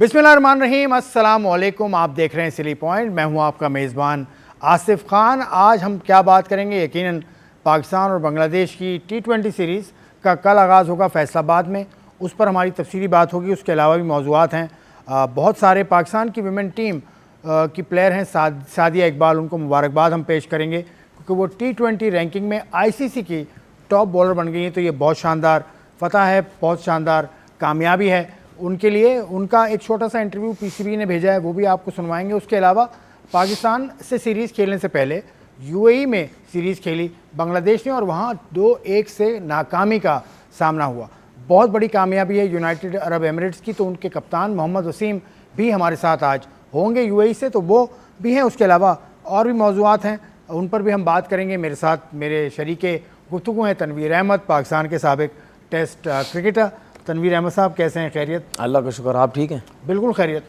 बिस्मिल्लाहिर्रहमानिर्रहीम, अस्सलाम वालेकुम। आप देख रहे हैं सिली पॉइंट। मैं हूं आपका मेज़बान आसिफ खान। आज हम क्या बात करेंगे, यकीनन पाकिस्तान और बांग्लादेश की T20 सीरीज़ का कल आगाज़ होगा फैसलाबाद में, उस पर हमारी तफसीली बात होगी। उसके अलावा भी मौज़ूआत हैं। बहुत सारे पाकिस्तान की विमेन टीम की प्लेयर हैं सादिया इकबाल, उनको मुबारकबाद हम पेश करेंगे क्योंकि वो T20 रैंकिंग में ICC की टॉप बॉलर बन गई हैं। तो ये बहुत शानदार फतह है, बहुत शानदार कामयाबी है उनके लिए। उनका एक छोटा सा इंटरव्यू PCB ने भेजा है, वो भी आपको सुनवाएंगे। उसके अलावा पाकिस्तान से सीरीज़ खेलने से पहले UAE में सीरीज़ खेली बांग्लादेश ने और वहाँ 2-1 से नाकामी का सामना हुआ। बहुत बड़ी कामयाबी है यूनाइटेड अरब एमिरेट्स की। तो उनके कप्तान मोहम्मद वसीम भी हमारे साथ आज होंगे UAE से, तो वो भी हैं। उसके अलावा और भी मौज़ूआत हैं, उन पर भी हम बात करेंगे। मेरे साथ मेरे शरीके गुफ्तगू हैं तनवीर अहमद, पाकिस्तान के साबिक टेस्ट क्रिकेटर। तनवीर अहमद साहब कैसे हैं? खैरियत? अल्लाह का शुक्र, आप ठीक हैं? बिल्कुल खैरियत।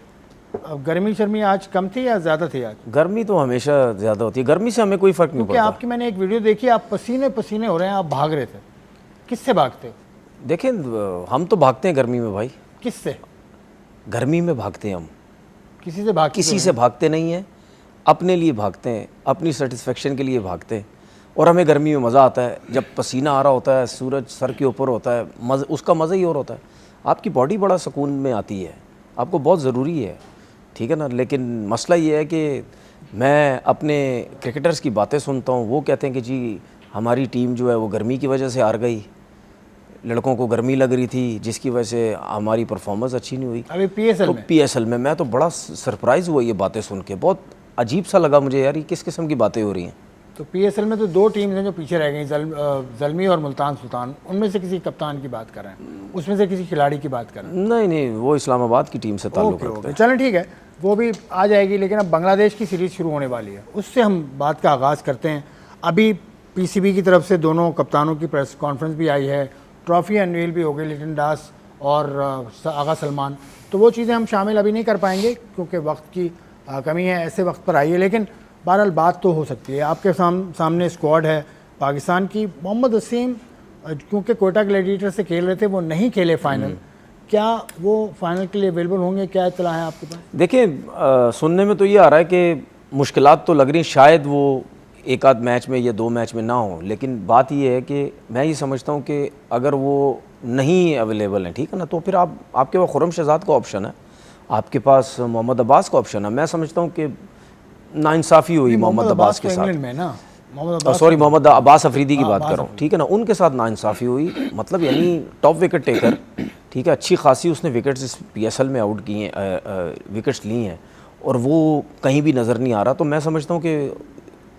अब गर्मी शर्मी आज कम थी या ज़्यादा थी? आज गर्मी तो हमेशा ज़्यादा होती है, गर्मी से हमें कोई फ़र्क नहीं पड़ता। आपकी मैंने एक वीडियो देखी, आप पसीने पसीने हो रहे हैं, आप भाग रहे थे। किससे भागते हो? देखें, हम तो भागते हैं गर्मी में भाई। किससे? गर्मी में भागते हैं हम। किसी से किसी से भागते नहीं हैं, अपने लिए भागते हैं, अपनी सेटिस्फेक्शन के लिए भागते हैं। और हमें गर्मी में मज़ा आता है जब पसीना आ रहा होता है, सूरज सर के ऊपर होता है, उसका मज़ा ही और होता है। आपकी बॉडी बड़ा सुकून में आती है, आपको बहुत ज़रूरी है, ठीक है ना। लेकिन मसला ये है कि मैं अपने क्रिकेटर्स की बातें सुनता हूँ, वो कहते हैं कि जी हमारी टीम जो है वो गर्मी की वजह से हार गई, लड़कों को गर्मी लग रही थी जिसकी वजह से हमारी परफॉर्मेंस अच्छी नहीं हुई। अभी PSL में मैं तो बड़ा सरप्राइज़ हुआ ये बातें सुन के, बहुत अजीब सा लगा मुझे यार, ये किस किस्म की बातें हो रही हैं। तो PSL में तो 2 टीम्स हैं जो पीछे रह गई, ज़ल्मी और मुल्तान सुल्तान। उनमें से किसी कप्तान की बात कर रहे हैं, उसमें से किसी खिलाड़ी की बात कर रहे हैं? नहीं, वो इस्लामाबाद की टीम से ताल्लुक़ रखते हैं। चलें ठीक है, वो भी आ जाएगी। लेकिन अब बांग्लादेश की सीरीज़ शुरू होने वाली है, उससे हम बात का आगाज़ करते हैं। अभी PCB की तरफ से दोनों कप्तानों की प्रेस कॉन्फ्रेंस भी आई है, ट्रॉफ़ी अनवील भी हो गई, लिटन दास और आगा सलमान। तो वो चीज़ें हम शामिल अभी नहीं कर पाएंगे क्योंकि वक्त की कमी है, ऐसे वक्त पर आई है। लेकिन बहरहाल बात तो हो सकती है। आपके सामने स्क्वाड है पाकिस्तान की। मोहम्मद वसीम क्योंकि कोयटा ग्लैडिएटर से खेल रहे थे, वो नहीं खेले फाइनल। क्या वो फाइनल के लिए अवेलेबल होंगे? क्या इत्तला है आपके पास? देखिए, सुनने में तो ये आ रहा है कि मुश्किलात तो लग रही, शायद वो एक आध मैच में या 2 मैच में ना हो। लेकिन बात ये है कि मैं ये समझता हूँ कि अगर वो नहीं अवेलेबल हैं, ठीक है ना, तो फिर आपके पास खुर्रम शहजाद का ऑप्शन है, आपके पास मोहम्मद अब्बास का ऑप्शन है। मैं समझता हूँ कि नाइंसाफ़ी हुई मोहम्मद अब्बास के साथ। मोहम्मद अब्बास अफरीदी की बात कर रहा हूँ, ठीक है ना, उनके साथ नाइंसाफ़ी हुई। मतलब यानी टॉप विकेट टेकर, ठीक है, अच्छी खासी उसने विकेट्स इस PSL में आउट किए हैं, विकेट्स ली हैं, और वो कहीं भी नज़र नहीं आ रहा। तो मैं समझता हूँ कि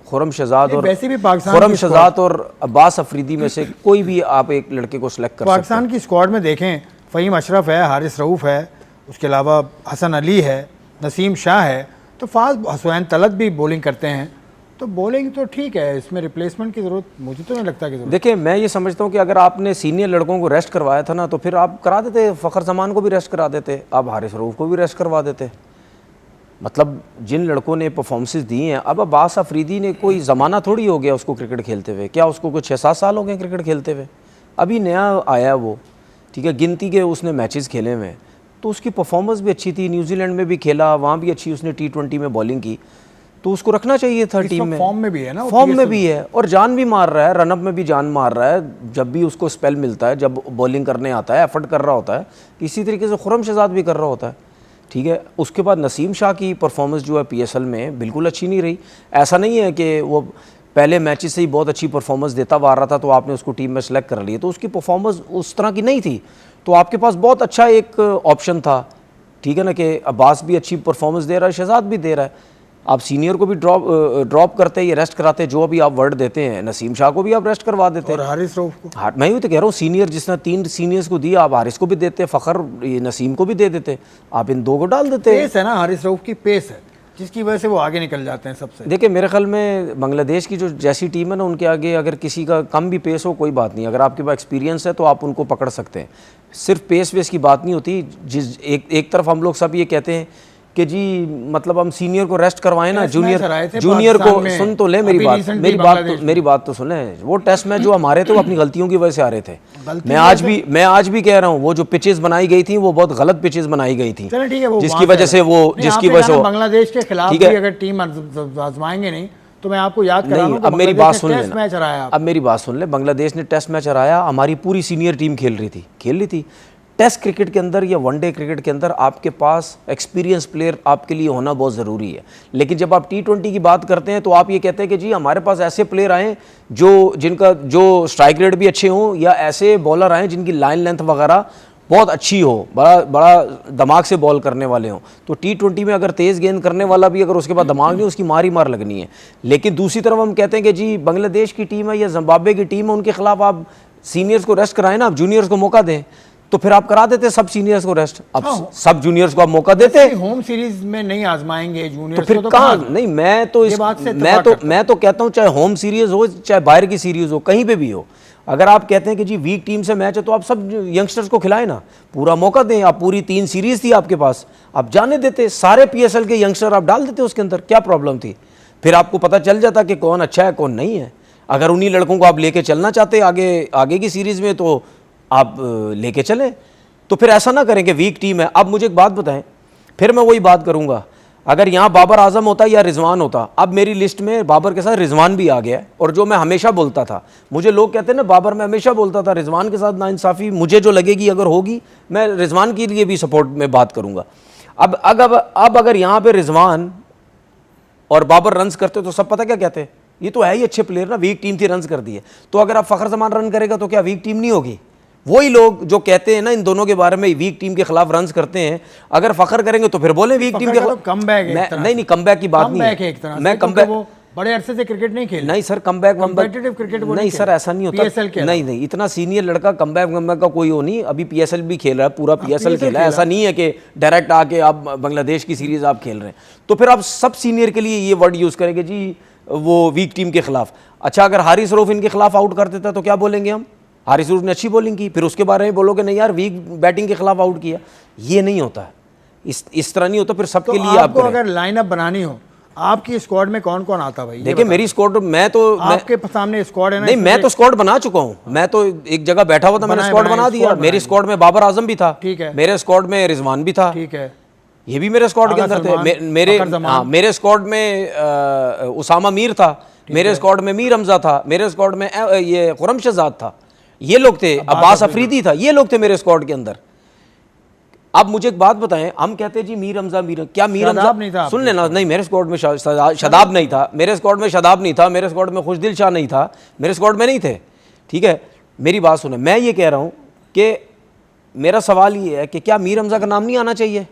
खुर्रम शहजाद और अब्बास अफरीदी में से कोई भी आप एक लड़के को सिलेक्ट कर सकते हैं। पाकिस्तान की स्क्वाड में देखें, फ़हीम अशरफ है, हारिस रऊफ़ है, उसके अलावा हसन अली है, नसीम शाह है, तो फाज हुसैन तलत भी बॉलिंग करते हैं। तो बॉलिंग तो ठीक है, इसमें रिप्लेसमेंट की ज़रूरत मुझे तो नहीं लगता कि। देखिए, मैं ये समझता हूँ कि अगर आपने सीनियर लड़कों को रेस्ट करवाया था ना, तो फिर आप करा देते, फ़खर जमान को भी रेस्ट करा देते, आप हारिस रऊफ़ को भी रेस्ट करवा देते। मतलब जिन लड़कों ने परफॉर्मेंसेस दी हैं, अब अब्बास अफरीदी ने कोई ज़माना थोड़ी हो गया उसको क्रिकेट खेलते हुए, क्या उसको कोई 6-7 साल हो गए क्रिकेट खेलते हुए, अभी नया आया वो, ठीक है, गिनती के उसने मैचेस खेले हुए, तो उसकी परफॉर्मेंस भी अच्छी थी। न्यूजीलैंड में भी खेला, वहाँ भी अच्छी उसने T20 में बॉलिंग की, तो उसको रखना चाहिए था टीम में। फॉर्म में भी है ना, फॉर्म में भी है और जान भी मार रहा है, रनअप में भी जान मार रहा है जब भी उसको स्पेल मिलता है, जब बॉलिंग करने आता है, एफर्ट कर रहा होता है। इसी तरीके से खुर्रम शहजाद भी कर रहा होता है, ठीक है। उसके बाद नसीम शाह की परफॉर्मेंस जो है PSL में बिल्कुल अच्छी नहीं रही। ऐसा नहीं है कि वो पहले मैचेस से ही बहुत अच्छी परफॉर्मेंस देता हुआ आ रहा था तो आपने उसको टीम में सेलेक्ट कर लिया, तो उसकी परफॉर्मेंस उस तरह की नहीं थी। तो आपके पास बहुत अच्छा एक ऑप्शन था, ठीक है ना, कि अब्बास भी अच्छी परफॉर्मेंस दे रहा है, शहजाद भी दे रहा है। आप सीनियर को भी ड्रॉप करते हैं, ये रेस्ट कराते, जो अभी आप वर्ड देते हैं, नसीम शाह को भी आप रेस्ट करवा देते हैं, और हारिस रऊफ़ को। हाँ, मैं ही तो कह रहा हूँ, सीनियर जिसने 3 सीनियर्स को दिया, आप हारिस को भी देते, फ़खर नसीम को भी दे देते, आप इन 2 को डाल देते। पेस है ना, हारिस रऊफ़ की पेस है जिसकी वजह से वो आगे निकल जाते हैं सबसे। देखिए, मेरे ख्याल में बांग्लादेश की जो जैसी टीम है ना, उनके आगे अगर किसी का कम भी पेस हो कोई बात नहीं, अगर आपके पास एक्सपीरियंस है तो आप उनको पकड़ सकते हैं। सिर्फ पेस वेस की बात नहीं होती। एक तरफ हम लोग सब ये कहते हैं कि जी मतलब हम सीनियर को रेस्ट करवाएं ना, टेस्ट मैच हराए थे जूनियर को पाकिस्तान में, सुन तो ले अभी मेरी recently मेरी बात तो सुने। वो टेस्ट मैच जो हमारे थे वो अपनी गलतियों की वजह से आ रहे थे। गलती मैं आज भी कह रहा हूँ वो जो पिचेस बनाई गई थी वो बहुत गलत पिचेस बनाई गई थी, चलो ठीक है, वो जिसकी वजह से वो बांग्लादेश के खिलाफ भी अगर टीम आजमाएंगे नहीं तो मैं आपको याद करा दूं, अब मेरी बात सुन लेना, मैच हराया। अब मेरी बात सुन ले, बांग्लादेश ने टेस्ट मैच हराया, हमारी पूरी सीनियर टीम खेल रही थी। टेस्ट क्रिकेट के अंदर या वनडे क्रिकेट के अंदर आपके पास एक्सपीरियंस प्लेयर आपके लिए होना बहुत ज़रूरी है। लेकिन जब आप T20 की बात करते हैं तो आप ये कहते हैं कि जी हमारे पास ऐसे प्लेयर आए जो स्ट्राइक रेट भी अच्छे हों, या ऐसे बॉलर आए जिनकी लाइन लेंथ वगैरह बहुत अच्छी हो, बड़ा दिमाग से बॉल करने वाले हों। तो T20 में अगर तेज़ गेंद करने वाला भी अगर उसके पास दिमाग नहीं, उसकी मार लगनी है। लेकिन दूसरी तरफ हम कहते हैं कि जी बांग्लादेश की टीम है या जिम्बाब्वे की टीम है, उनके खिलाफ आप सीनियर्स को रेस्ट कराएं ना, आप जूनियर्स को मौका दें। तो फिर आप करा देते सब सीनियर्स को रेस्ट, अब सब जूनियर्स को आप मौका देते। होम सीरीज में नहीं आजमाएंगे जूनियर्स तो फिर को, कहाँ नहीं, मैं तो कहता हूँ चाहे होम सीरीज हो चाहे बाहर की सीरीज हो, कहीं पे भी हो, अगर आप कहते हैं कि जी वीक टीम से मैच है तो आप सब यंगस्टर्स को खिलाएं ना, पूरा मौका दें। आप पूरी 3 सीरीज थी आपके पास, आप जाने देते, सारे PSL के यंगस्टर आप डाल देते उसके अंदर, क्या प्रॉब्लम थी? फिर आपको पता चल जाता कि कौन अच्छा है कौन नहीं है। अगर उन्हीं लड़कों को आप लेके चलना चाहते आगे की सीरीज में तो आप लेके चलें। तो फिर ऐसा ना करें कि वीक टीम है। अब मुझे एक बात बताएं, फिर मैं वही बात करूंगा, अगर यहाँ बाबर आजम होता या रिजवान होता, अब मेरी लिस्ट में बाबर के साथ रिजवान भी आ गया है। और जो मैं हमेशा बोलता था, मुझे लोग कहते हैं ना बाबर, मैं हमेशा बोलता था रिजवान के साथ नाइंसाफ़ी मुझे जो लगेगी अगर होगी, मैं रिजवान के लिए भी सपोर्ट में बात करूंगा। अब अगर यहाँ पे रिजवान और बाबर रन्स करते तो सब पता क्या कहते हैं, ये तो है ही अच्छे प्लेयर ना, वीक टीम थी रन्स कर दिए। तो अगर आप फ़खर जमान रन करेगा तो क्या वीक टीम नहीं होगी? वही लोग जो कहते हैं ना इन दोनों के बारे में, वीक टीम के खिलाफ रन्स करते हैं, अगर फ़खर करेंगे तो फिर बोले वीक टीम के खिलाफ कमबैक है। नहीं कमबैक की बात नहीं है, मैं कमबैक बड़े अरसे से क्रिकेट नहीं खेल, नहीं सर, कमबैक क्रिकेट नहीं सर, ऐसा नहीं होता। नहीं, इतना सीनियर लड़का कमबैक का कोई हो नहीं। अभी PSL भी खेल रहा है, पूरा PSL खेला है, ऐसा नहीं है कि डायरेक्ट आके आप बांग्लादेश की सीरीज आप खेल रहे हैं। तो फिर आप सब सीनियर के लिए ये वर्ड यूज़ करेंगे जी वो वीक टीम के खिलाफ। अच्छा, अगर हारिस रऊफ इनके खिलाफ आउट कर देता तो क्या बोलेंगे हम? हारिस रऊफ ने अच्छी बॉलिंग की, फिर उसके बारे में बोलोगे नहीं यार वीक बैटिंग के खिलाफ आउट किया। ये नहीं होता है, इस तरह नहीं होता। फिर सबके लिए आपको अगर लाइनअप बनानी हो, आपकी स्क्वाड में कौन कौन आता भाई? देखिए मेरी स्क्वाड, मैं तो आपके सामने स्क्वाड है ना? नहीं, मैं तो स्क्वाड बना चुका हूँ। मैं तो एक जगह बैठा हुआ था, मैंने स्क्वाड बना दिया। मेरी स्क्वाड में बाबर आजम भी था, ठीक है, मेरे स्क्वाड में रिजवान भी था, ठीक है, ये भी मेरे स्क्वाड के अंदर थे। मेरे स्क्वाड में उसामा मीर था, मेरे स्क्वाड में मीर हमजा था, मेरे स्क्वाड में ये खुरम शहजाद था, ये लोग थे, अब्बास अफरीदी था, ये लोग थे मेरे स्क्वाड के अंदर। अब मुझे एक बात बताएं, हम कहते हैं जी मीर हमजा, क्या मीर हमजा? सुन लेना, नहीं मेरे स्क्वाड में शदाब नहीं था, मेरे स्क्वाड में शदाब नहीं था, मेरे स्क्वाड में खुशदिल शाह नहीं था, मेरे स्क्वाड में नहीं थे। ठीक है, मेरी बात सुने, मैं ये कह रहा हूं कि मेरा सवाल ये है कि क्या मीर हमजा का नाम नहीं आना चाहिए?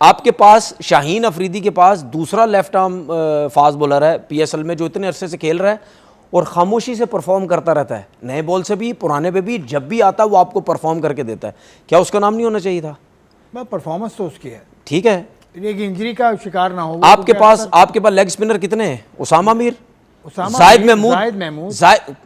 आपके पास शाहीन अफरीदी के पास दूसरा लेफ्ट आर्म फास्ट बॉलर है PSL में, जो इतने अरसे से खेल रहा है और खामोशी से परफॉर्म करता रहता है, नए बॉल से भी पुराने पे भी, जब भी आता है वो आपको परफॉर्म करके देता है। क्या उसका नाम नहीं होना चाहिए था? परफॉर्मेंस तो उसकी है, ठीक है, एक इंजरी का शिकार ना हो। आपके पास लेग स्पिनर कितने हैं? उसामा मीर, जाहिद महमूद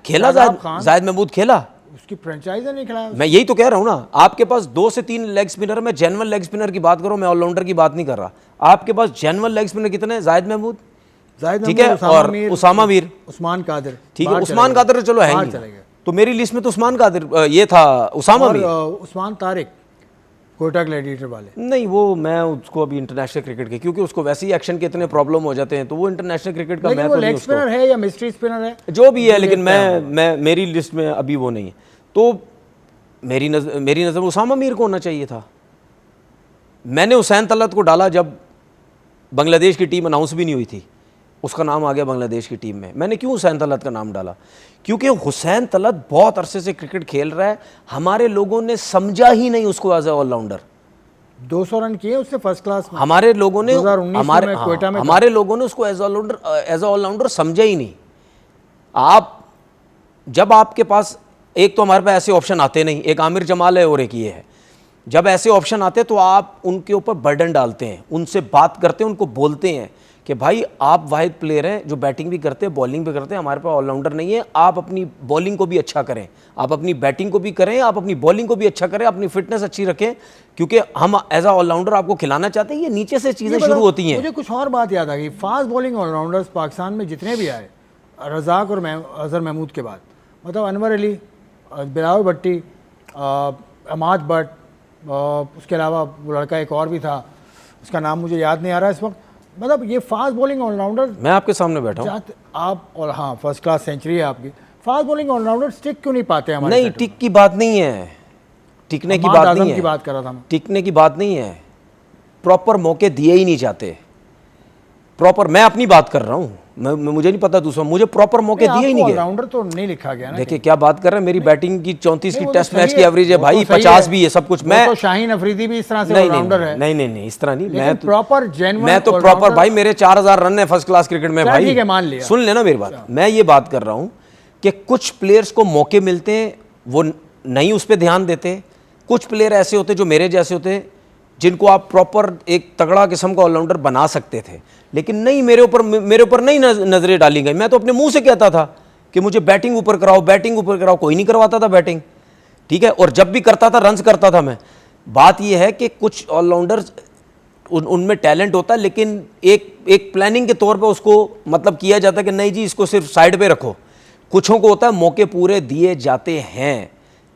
खेला, जाहिद महमूद खेला, उसकी फ्रेंचाइज नहीं खिलाया। मैं यही तो कह रहा हूं ना, आपके पास 2 से 3 लेग स्पिनर, मैं जेन्युइन लेग स्पिनर की बात करूं, मैं ऑलराउंडर की बात नहीं कर रहा। आपके पास जेन्युइन लेग स्पिनर कितने हैं? जाहिद महमूद, ठीक है, और उसामा मीर, उस्मान कादिर, ठीक है, उस्मान कादिर चलो है ही, तो मेरी लिस्ट में तो उस्मान कादिर ये था, उसामा मीर, उस्मान तारिक कोयटा ग्लैडिएटर वाले नहीं, वो मैं उसको अभी इंटरनेशनल क्रिकेट के, क्योंकि उसको वैसे ही एक्शन के इतने प्रॉब्लम हो जाते हैं, तो वो इंटरनेशनल क्रिकेट का मैं तो लेग स्पिनर है या मिस्ट्री स्पिनर है, जो भी है, लेकिन मैं मेरी लिस्ट में अभी वो नहीं है। तो मेरी नज़र में उसामा मीर को होना चाहिए था। मैंने हुसैन तलत को डाला जब बांग्लादेश की टीम अनाउंस भी नहीं हुई थी, उसका नाम आ गया बांग्लादेश की टीम में। मैंने क्यों हुसैन तलत का नाम डाला? क्योंकि हुसैन तलत बहुत अरसे से क्रिकेट खेल रहा है, हमारे लोगों ने समझा ही नहीं उसको एज ए ऑलराउंडर। 200 रन किए उससे फर्स्ट क्लास में, हमारे लोगों ने, हमारे लोगों ने उसको एज ए ऑलराउंडर समझा ही नहीं। आप जब आपके पास, एक तो हमारे पास ऐसे ऑप्शन आते नहीं, एक आमिर जमाल है और एक ये है, जब ऐसे ऑप्शन आते हैं तो आप उनके ऊपर बर्डन डालते हैं, उनसे बात करते हैं, उनको बोलते हैं कि भाई आप वाहिद प्लेयर हैं जो बैटिंग भी करते हैं, बॉलिंग भी करते हैं, हमारे पास ऑलराउंडर नहीं है, आप अपनी बॉलिंग को भी अच्छा करें, आप अपनी बैटिंग को भी करें, आप अपनी बॉलिंग को भी अच्छा करें, अपनी फिटनेस अच्छी रखें, क्योंकि हम एज अ ऑलराउंडर आपको खिलाना चाहते हैं। ये नीचे से चीज़ें शुरू होती हैं। मुझे कुछ और बात याद आ गई, फास्ट बॉलिंग ऑलराउंडर्स पाकिस्तान में जितने भी आए रज़ाक और अजहर महमूद के बाद, मतलब अनवर अली, बिलावल भट्टी, अमाद भट्ट, उसके अलावा वो लड़का एक और भी था, उसका नाम मुझे याद नहीं आ रहा इस वक्त, मतलब ये फास्ट बॉलिंग ऑलराउंडर मैं आपके सामने बैठा हूँ आप, और हाँ फर्स्ट क्लास सेंचुरी है आपकी, फास्ट बॉलिंग ऑलराउंडर टिक क्यों नहीं पाते हमारे? नहीं, टिक की बात नहीं है, टिकने की बात नहीं है, की बात कर रहा था मैं। टिकने की बात नहीं है, प्रॉपर मौके दिए ही नहीं जाते। प्रॉपर, मैं अपनी बात कर रहा हूँ, मुझे नहीं पता दूसरा, मुझे प्रॉपर मौके दिए ही नहीं गए। ऑलराउंडर तो नहीं लिखा गया ना। देखिए क्या बात कर रहे हैं, मेरी बैटिंग की 34 की वो टेस्ट तो मैच सही की है, एवरेज है वो भाई, तो सही 50 है। भी है, सब कुछ। वो मैं तो शाहीन अफरीदी भी इस तरह से नहीं ऑलराउंडर है। नहीं इस तरह नहीं, मैं तो प्रॉपर जेन्युइन, मैं तो प्रॉपर भाई, मेरे 4000 रन है फर्स्ट क्लास क्रिकेट में भाई। ठीक है, मान लिया। सुन लेना मेरी बात, मैं ये बात कर रहा हूँ कि कुछ प्लेयर्स को मौके मिलते हैं, वो नहीं उस पर ध्यान देते। कुछ प्लेयर ऐसे होते जो मेरे जैसे होते, जिनको आप प्रॉपर एक तगड़ा किस्म का ऑलराउंडर बना सकते थे, लेकिन नहीं, मेरे ऊपर नहीं नजरें डाली गई। मैं तो अपने मुंह से कहता था कि मुझे बैटिंग ऊपर कराओ, बैटिंग ऊपर कराओ, कोई नहीं करवाता था बैटिंग, ठीक है। और जब भी करता था रन्स करता था मैं। बात यह है कि कुछ ऑलराउंडर्स उनमें टैलेंट होता है, लेकिन एक प्लानिंग के तौर पे उसको मतलब किया जाता है कि नहीं जी इसको सिर्फ साइड पे रखो। कुछों को होता है मौके पूरे दिए जाते हैं,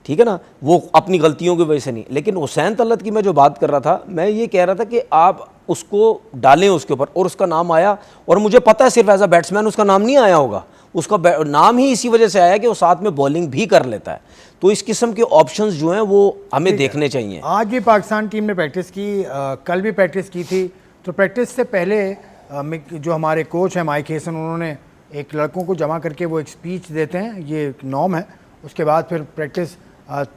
ठीक है ना, वो अपनी गलतियों की वजह से नहीं। लेकिन हुसैन तलत की मैं जो बात कर रहा था, मैं ये कह रहा था कि आप उसको डालें उसके ऊपर, और उसका नाम आया, और मुझे पता है सिर्फ एज अ बैट्समैन उसका नाम नहीं आया होगा, उसका नाम ही इसी वजह से आया कि वो साथ में बॉलिंग भी कर लेता है। तो इस किस्म के ऑप्शंस जो हैं वो हमें देखने चाहिए। आज भी पाकिस्तान टीम ने प्रैक्टिस की, कल भी प्रैक्टिस की थी। तो प्रैक्टिस से पहले जो हमारे कोच हैं माइक हेसन, उन्होंने एक लड़कों को जमा करके वो एक स्पीच देते हैं, ये एक नॉर्म है। उसके बाद फिर प्रैक्टिस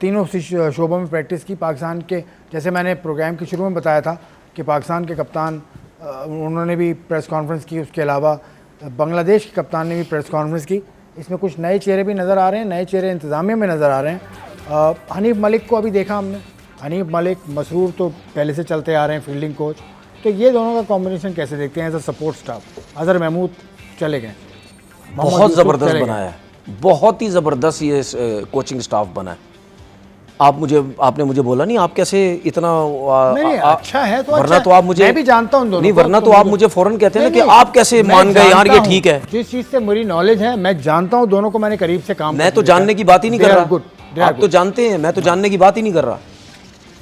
तीनों शोबों में प्रैक्टिस की पाकिस्तान के। जैसे मैंने प्रोग्राम के शुरू में बताया था कि पाकिस्तान के कप्तान उन्होंने भी प्रेस कॉन्फ्रेंस की, उसके अलावा बांग्लादेश के कप्तान ने भी प्रेस कॉन्फ्रेंस की। इसमें कुछ नए चेहरे भी नज़र आ रहे हैं, नए चेहरे इंतज़ामिया में नज़र आ रहे हैं। हनीफ मलिक को अभी देखा हमने, हनीफ मलिक, मसरूर तो पहले से चलते आ रहे हैं फील्डिंग कोच। तो ये दोनों का कॉम्बिनेशन कैसे देखते हैं as a support staff? Azhar Mahmood चले गए, बहुत ज़बरदस्त बनाया है, बहुत ही ज़बरदस्त ये कोचिंग स्टाफ बना है। आपने मुझे बोला नहीं, आप कैसे इतना नहीं, अच्छा है तो वरना अच्छा, तो आप मुझे, मैं भी जानता हूं दोनों नहीं, को, वरना तो आप मुझे फौरन कहते हैं ना कि नहीं, आप कैसे मान गए यार ये ठीक है। जिस चीज़ से मेरी नॉलेज है मैं जानता हूं दोनों को, मैंने करीब से काम मैं तो जानने की बात ही नहीं कर रहा, आप तो जानते हैं, मैं तो जानने की बात ही नहीं कर रहा।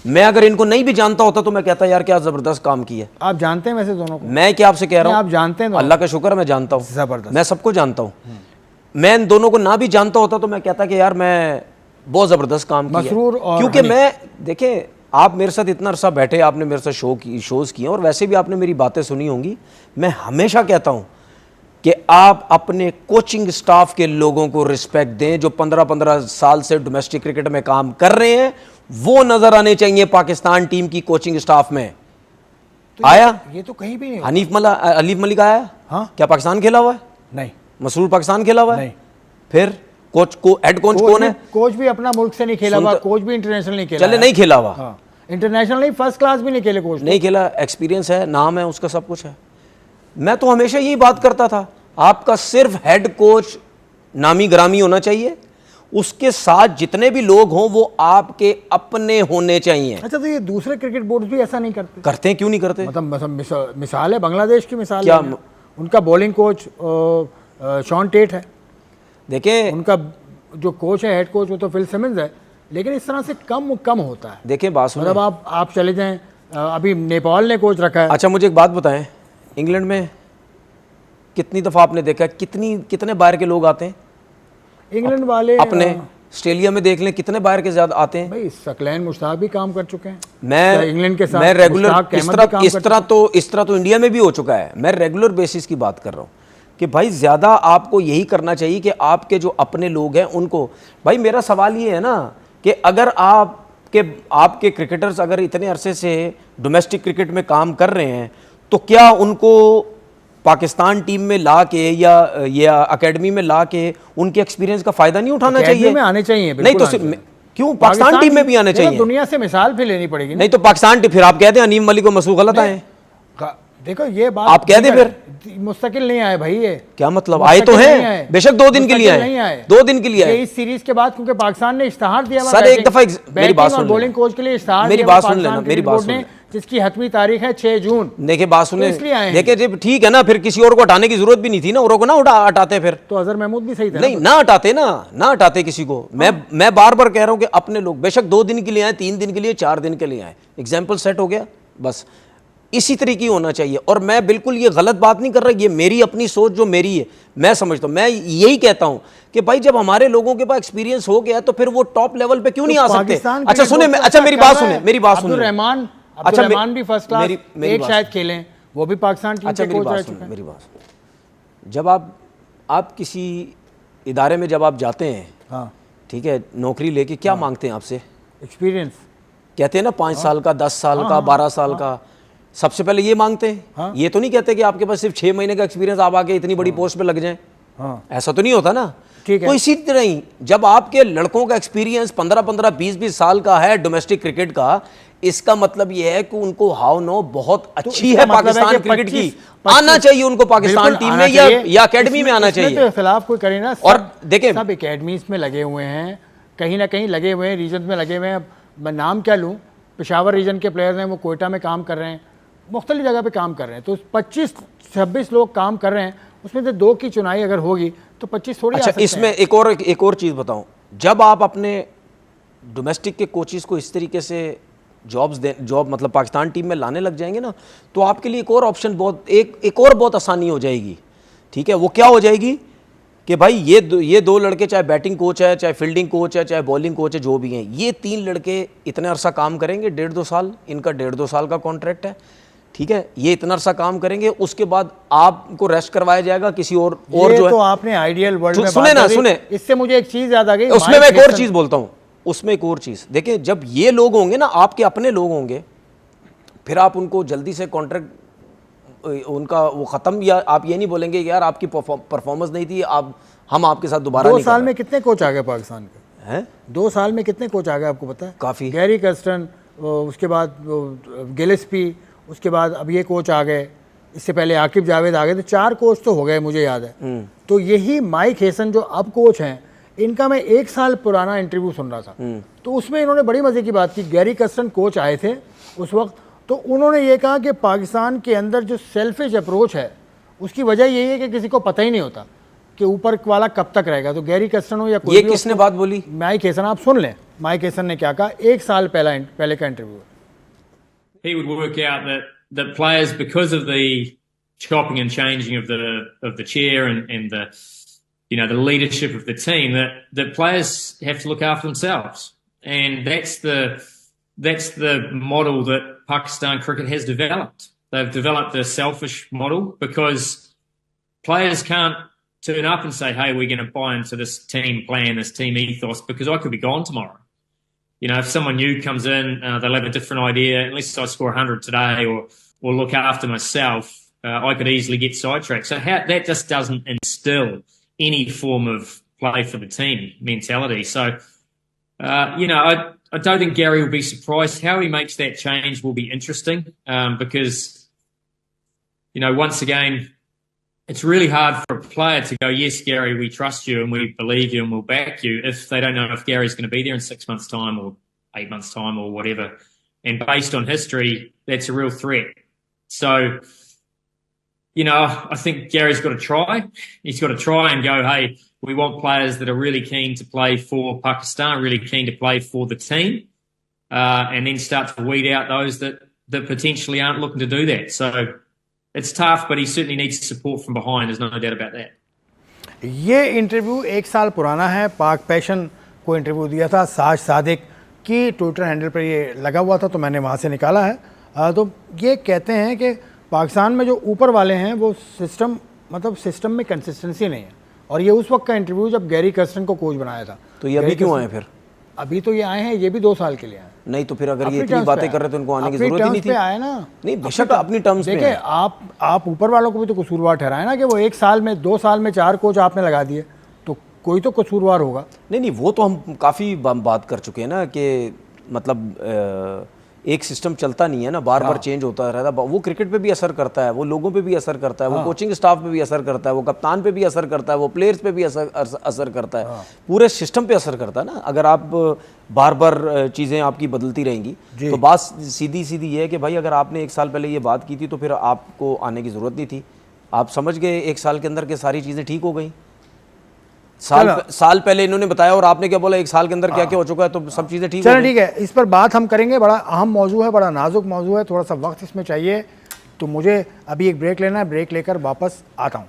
मैं अगर इनको नहीं भी जानता होता तो मैं कहता यार क्या ज़बरदस्त काम किया है। आप जानते हैं वैसे दोनों को? मैं क्या आपसे कह रहा हूँ, आप जानते हैं? अल्लाह का शुक्र है मैं जानता हूँ, ज़बरदस्त, मैं सबको जानता हूँ। मैं इन दोनों को ना भी जानता होता तो मैं कहता कि यार मैं बहुत ज़बरदस्त काम किया, क्योंकि मैं, देखें, आप मेरे साथ इतना अरसा बैठे, आपने मेरे साथ शोज़ किए, और वैसे भी आपने मेरी बातें सुनी होंगी। मैं हमेशा कहता हूँ कि आप अपने कोचिंग स्टाफ के लोगों को रिस्पेक्ट दें, जो 15-15 साल से डोमेस्टिक क्रिकेट में काम कर रहे हैं, वो नज़र आने चाहिए पाकिस्तान टीम की कोचिंग स्टाफ में। तो आया ये तो कहीं भी नहीं। हनीफ मलिक आया? हाँ, क्या पाकिस्तान खेला हुआ है? नहीं। मसरूर पाकिस्तान खेला हुआ है? नहीं। फिर हेड कोच कौन है? कोच भी अपना मुल्क से नहीं खेला हुआ, कोच भी इंटरनेशनल नहीं खेला। चले नहीं खेला हुआ, इंटरनेशनल नहीं, फर्स्ट क्लास भी नहीं खेले कोच, नहीं खेला, एक्सपीरियंस है, नाम है उसका, सब कुछ है। मैं तो हमेशा यही बात करता था, आपका सिर्फ हेड कोच नामी ग्रामी होना चाहिए, उसके साथ जितने भी लोग हों वो आपके अपने होने चाहिए। अच्छा, तो ये दूसरे क्रिकेट बोर्ड भी ऐसा नहीं करते? करते हैं, क्यों नहीं करते? मतलब मिसाल है बांग्लादेश की, मिसाल क्या? है, उनका बॉलिंग कोच शॉन टेट है, देखें, उनका जो कोच है हेड कोच वो तो फिल सिमंस है, लेकिन इस तरह से कम होता है। देखें, बात सुनो, मतलब आप चले जाएं, अभी नेपाल ने कोच रखा है। अच्छा, मुझे एक बात बताएं, इंग्लैंड में कितनी दफ़ा आपने देखा है, कितने बाहर के लोग आते हैं? इंग्लैंड वाले अपने ऑस्ट्रेलिया में देख लें, कितने बाहर के ज़्यादा आते हैं भाई। सकलैन मुश्ताक भी काम कर चुके हैं, मैं इंग्लैंड के साथ, मैं रेगुलर इस तरह तो इंडिया में भी हो चुका है। मैं रेगुलर बेसिस की बात कर रहा हूँ कि भाई ज़्यादा आपको यही करना चाहिए कि आपके जो अपने लोग हैं उनको, भाई मेरा सवाल ये है ना कि अगर आपके क्रिकेटर्स अगर इतने अरसे से डोमेस्टिक क्रिकेट में काम कर रहे हैं, तो क्या उनको पाकिस्तान टीम में ला के या अकेडमी में ला के उनके एक्सपीरियंस का फ़ायदा नहीं उठाना चाहिए? में आने चाहिए, नहीं तो क्यों पाकिस्तान टीम में भी आने चाहिए? दुनिया से मिसाल भी लेनी पड़ेगी। नहीं तो पाकिस्तान टीम, फिर आप कहते हैं हनीफ मलिक और मसूद गलत आए, देखो ये बात आप कह दें, फिर मुस्तकिल नहीं आए भाई ये। क्या मतलब? आए तो मुस्तकिल नहीं हैं, आए। बेशक 2 दिन के लिए नहीं आए, आए। 2 दिन के लिए ये आए। इस सीरीज के बाद क्योंकि पाकिस्तान ने इश्तहार दिया हुआ सर एक दफा मेरी बात सुन बॉलिंग कोच के लिए इश्तहार मेरी दिया हुआ बात सुन पाकिस्तान लेना, क्रिकेट मेरी बात बोर्ड सुन ने, लेना। जिसकी हतमी तारीख है 6 जून। देखिए बात सुने, इसलिए आए हैं। देखिए ठीक है ना, फिर किसी और को हटाने की जरूरत भी नहीं थी ना, औरों को ना हटाते फिर। तो अजहर महमूद भी सही था नहीं ना हटाते ना, ना हटाते किसी को। मैं बार बार कह रहा हूं कि अपने लोग बेशक 2 दिन के लिए आए, 3 दिन के लिए, 4 दिन के लिए आए, एग्जाम्पल सेट हो गया बस। इसी तरीके ही होना चाहिए। और मैं बिल्कुल ये गलत बात नहीं कर रहा, ये मेरी अपनी सोच जो मेरी है, मैं समझता हूं, मैं यही कहता हूं कि भाई जब हमारे लोगों के पास एक्सपीरियंस हो गया तो फिर वो टॉप लेवल पे क्यों नहीं आ सकते? अच्छा सुने, अच्छा मेरी बात सुने, मेरी बात सुने। रहमान, अच्छा रहमान भी फर्स्ट क्लास एक शायद खेलें, वो भी पाकिस्तान टीम के कोच रह चुके हैं। मेरी बात सुनो, जब आप किसी इदारे में जब आप जाते हैं, हाँ ठीक है, नौकरी लेके क्या मांगते हैं आपसे? एक्सपीरियंस कहते हैं ना 5 साल का, 10 साल का, 12 साल का, सबसे पहले ये मांगते हैं। ये तो नहीं कहते कि आपके पास सिर्फ 6 महीने का एक्सपीरियंस, आप आके इतनी बड़ी पोस्ट पे लग जाएं। ऐसा तो नहीं होता ना। ठीक है। तो इसी तरह ही जब आपके लड़कों का एक्सपीरियंस 15-15, 20-20 साल का है डोमेस्टिक क्रिकेट का, इसका मतलब यह है कि उनको हाव नो बहुत अच्छी है पाकिस्तान क्रिकेट की, आना चाहिए उनको पाकिस्तान टीम में या अकेडमी में आना चाहिए। तो खिलाफ कोई करे ना। और देखें सब एकेडमीज में लगे हुए हैं, कहीं ना कहीं लगे हुए हैं, रीजन में लगे हुए हैं। मैं नाम क्या लूँ, पेशावर रीजन के प्लेयर्स हैं, वो कोयटा में काम कर रहे हैं, मुख्तलिफ जगह पे काम कर रहे हैं। तो 25-26 लोग काम कर रहे हैं, उसमें से 2 की चुनाई अगर होगी तो 25 थोड़ी। अच्छा इसमें एक और चीज़ बताऊं, जब आप अपने डोमेस्टिक के कोचेस को इस तरीके से जॉब मतलब पाकिस्तान टीम में लाने लग जाएंगे ना, तो आपके लिए एक और ऑप्शन एक और बहुत आसानी हो जाएगी। ठीक है, वो क्या हो जाएगी कि भाई ये दो लड़के, चाहे बैटिंग कोच है, चाहे फील्डिंग कोच है, चाहे बॉलिंग कोच है, जो भी हैं, ये 3 लड़के इतने अरसा काम करेंगे, 1.5-2 साल, इनका 1.5-2 साल का कॉन्ट्रैक्ट है। ठीक है, ये इतना अरसा काम करेंगे, उसके बाद आपको रेस्ट करवाया जाएगा किसी और जो है। तो आपने आइडियल वर्ल्ड में सुने ना, सुने, इससे मुझे एक चीज याद आ गई। उसमें मैं एक और चीज बोलता हूं, उसमें एक और चीज देखिए, जब ये लोग होंगे ना, आपके अपने लोग होंगे, फिर आप उनको जल्दी से कॉन्ट्रैक्ट उनका वो खत्म, या आप ये नहीं बोलेंगे यार आपकी परफॉर्मेंस नहीं थी, हम आपके साथ दोबारा नहीं। 2 साल में कितने कोच आ गए पाकिस्तान के? हैं 2 साल में कितने कोच आ गए आपको पता है? काफी। गैरी कर्स्टन, उसके बाद गिलेस्पी, उसके बाद अब ये कोच आ गए, इससे पहले आकिब जावेद आ गए, तो 4 कोच तो हो गए मुझे याद है। तो यही माइक हेसन जो अब कोच हैं, इनका मैं 1 साल पुराना इंटरव्यू सुन रहा था, तो उसमें इन्होंने बड़ी मजे की बात की। गैरी कर्स्टन कोच आए थे उस वक्त, तो उन्होंने ये कहा कि पाकिस्तान के अंदर जो सेल्फिश अप्रोच है, उसकी वजह यही है कि किसी को पता ही नहीं होता कि ऊपर वाला कब तक रहेगा। तो गैरी कर्स्टन हो या कोई, ये किसने बात बोली? माइक हेसन, आप सुन लें माइक हेसन ने क्या कहा 1 साल पहले का interview. He would work out that players, because of the chopping and changing of the chair and the leadership of the team, that players have to look after themselves, and that's the model that Pakistan cricket has developed. They've developed a selfish model because players can't turn up and say, "Hey, we're going to buy into this team plan, this team ethos," because I could be gone tomorrow. You know, if someone new comes in, they'll have a different idea. Unless I score 100 today or look after myself, I could easily get sidetracked. So that just doesn't instill any form of play for the team mentality. So, I don't think Gary will be surprised. How he makes that change will be interesting because, once again, it's really hard for a player to go, "Yes, Gary, we trust you and we believe you and we'll back you," if they don't know if Gary's going to be there in 6 months' time or 8 months' time or whatever. And based on history, that's a real threat. So, I think Gary's got to try. He's got to try and go, "Hey, we want players that are really keen to play for Pakistan, really keen to play for the team," and then start to weed out those that potentially aren't looking to do that. So, it's tough, but he certainly needs support from behind. There's no doubt about that. ये interview 1 साल पुराना है। पाक passion को interview दिया था, साज सादिक की ट्विटर हैंडल पर ये लगा हुआ था, तो मैंने वहाँ से निकाला है। तो ये कहते हैं कि पाकिस्तान में जो ऊपर वाले हैं वो सिस्टम में कंसिस्टेंसी नहीं है। और ये उस वक्त का इंटरव्यू जब गैरी कर्स्टन को कोच बनाया था। तो ये अभी क्यों आए फिर? अभी तो ये आए हैं, ये भी 2 साल के लिए आए। नहीं तो फिर अगर ये इतनी बातें कर रहे तो इनको आने की जरूरत ही नहीं थी। आए ना, नहीं बेशक अपनी टर्म्स में। देखिए आप ऊपर वालों को भी तो कसूरवार ठहराए ना कि वो 1 साल में 2 साल में 4 कोच आपने लगा दिए, तो कोई तो कसूरवार होगा। नहीं वो तो हम काफ़ी बात कर चुके हैं ना कि मतलब एक सिस्टम चलता नहीं है ना, बार बार चेंज होता रहता है। वो क्रिकेट पे भी असर करता है, वो लोगों पे भी असर करता है, वो कोचिंग स्टाफ पे भी असर करता है, वो कप्तान पे भी असर करता है, वो प्लेयर्स पे भी असर करता है, पूरे सिस्टम पे असर करता है ना। अगर आप बार बार चीज़ें आपकी बदलती रहेंगी तो बात सीधी सीधी ये है कि भाई अगर आपने 1 साल पहले ये बात की थी तो फिर आपको आने की ज़रूरत नहीं थी। आप समझ गए 1 साल के अंदर के सारी चीज़ें ठीक हो गई। साल पहले इन्होंने बताया और आपने क्या बोला 1 साल के अंदर क्या क्या हो चुका है, तो सब चीज़ें ठीक हो चलो ठीक है, इस पर बात हम करेंगे। बड़ा अहम मौजू है, बड़ा नाजुक मौजू है, थोड़ा सा वक्त इसमें चाहिए, तो मुझे अभी एक ब्रेक लेना है। ब्रेक लेकर वापस आता हूँ।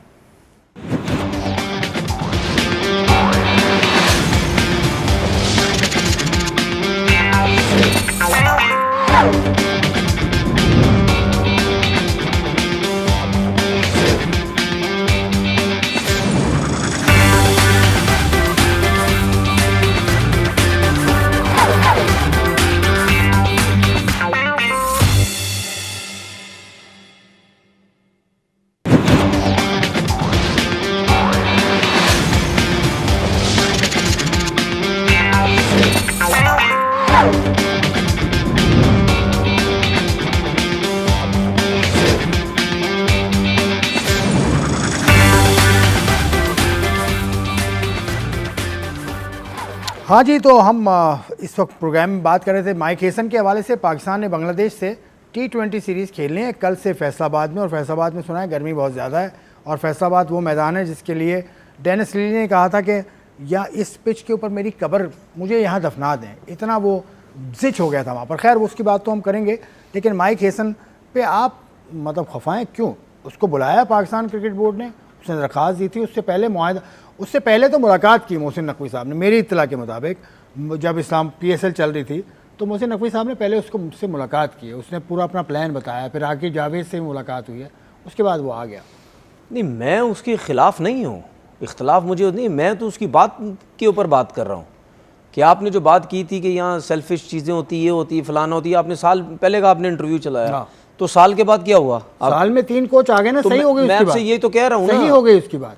हाँ जी, तो हम इस वक्त प्रोग्राम में बात कर रहे थे माइक हेसन के हवाले से। पाकिस्तान ने बांग्लादेश से T20 सीरीज़ खेलनी है कल से फैसलाबाद में, और फैसलाबाद में सुना है गर्मी बहुत ज़्यादा है, और फैसलाबाद वो मैदान है जिसके लिए डेनिस लीली ने कहा था कि या इस पिच के ऊपर मेरी कब्र मुझे यहाँ दफना दें, इतना वो जिच हो गया था वहाँ पर। खैर उसकी बात तो हम करेंगे, लेकिन माइक हेसन पे आप मतलब खफाएँ क्यों? उसको बुलाया पाकिस्तान क्रिकेट बोर्ड ने, उसने दरख्वास्त दी थी, उससे पहले तो मुलाकात की मोहसिन नकवी साहब ने, मेरी इत्तला के मुताबिक जब इस्लाम PSL चल रही थी तो मोहसिन नकवी साहब ने पहले उसको मुझसे मुलाकात की है, उसने पूरा अपना प्लान बताया, फिर आके जावेद से मुलाकात हुई है, उसके बाद वो आ गया। नहीं, मैं उसके ख़िलाफ़ नहीं हूँ, इख्तलाफ मुझे नहीं, मैं तो उसकी बात के ऊपर बात कर रहा हूँ कि आपने जो बात की थी कि यहाँ सेल्फिश चीज़ें होती, ये होती, फलाना होती है, आपने साल पहले का आपने इंटरव्यू चलाया, तो साल के बाद क्या हुआ? साल में 3 कोच आ गए ना, सही हो गई। मैं आपसे यही तो कह रहा हूँ ना, सही हो गई उसकी बात।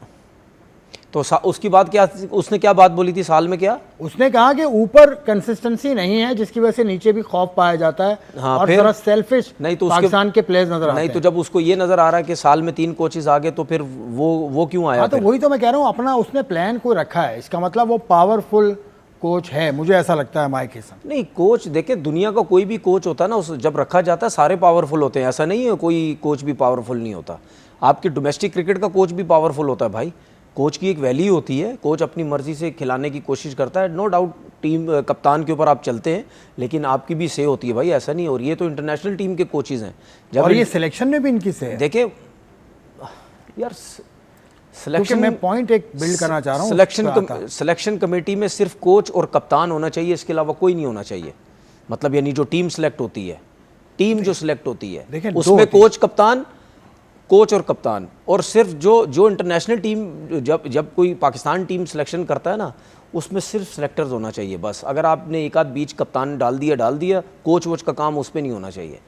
तो उसकी बात क्या, उसने क्या बात बोली थी साल में? क्या उसने कहा कि ऊपर कंसिस्टेंसी नहीं है जिसकी वजह से नीचे भी खौफ पाया जाता है, हाँ, और जरा सेल्फिश नहीं तो पाकिस्तान के प्लेयर्स नजर आते हैं। नहीं तो जब उसको ये नजर आ रहा है कि साल में 3 कोचेस आ गए तो फिर वो क्यों आया? हाँ, तो वही तो मैं कह रहा हूँ, अपना उसने प्लान को रखा है, इसका मतलब वो पावरफुल कोच है, मुझे ऐसा लगता है माइक हेसन। नहीं, कोच देखे, दुनिया का कोई भी कोच होता है ना, उस जब रखा जाता है सारे पावरफुल होते हैं, ऐसा नहीं है कोई कोच भी पावरफुल नहीं होता। आपकी डोमेस्टिक क्रिकेट का कोच भी पावरफुल होता है भाई, कोच की एक वैल्यू होती है, कोच अपनी मर्जी से खिलाने की कोशिश करता है, नो डाउट टीम कप्तान के ऊपर आप चलते हैं, लेकिन आपकी भी से होती है भाई, ऐसा नहीं। और ये तो इंटरनेशनल टीम के कोचेज़ हैं, जब और ये सिलेक्शन में भी इनकी से है। देखिए यार, सिलेक्शन मैं पॉइंट एक बिल्ड करना चाह रहा हूँ, सिलेक्शन कमेटी में सिर्फ कोच और कप्तान होना चाहिए, इसके अलावा कोई नहीं होना चाहिए। मतलब यानी जो टीम सेलेक्ट होती है, टीम जो सिलेक्ट होती है उसमें कोच और कप्तान, और सिर्फ जो इंटरनेशनल टीम जब कोई पाकिस्तान टीम सिलेक्शन करता है ना, उसमें सिर्फ सिलेक्टर्स होना चाहिए बस। अगर आपने एक आध बीच कप्तान डाल दिया, कोच वोच का काम उस पर नहीं होना चाहिए।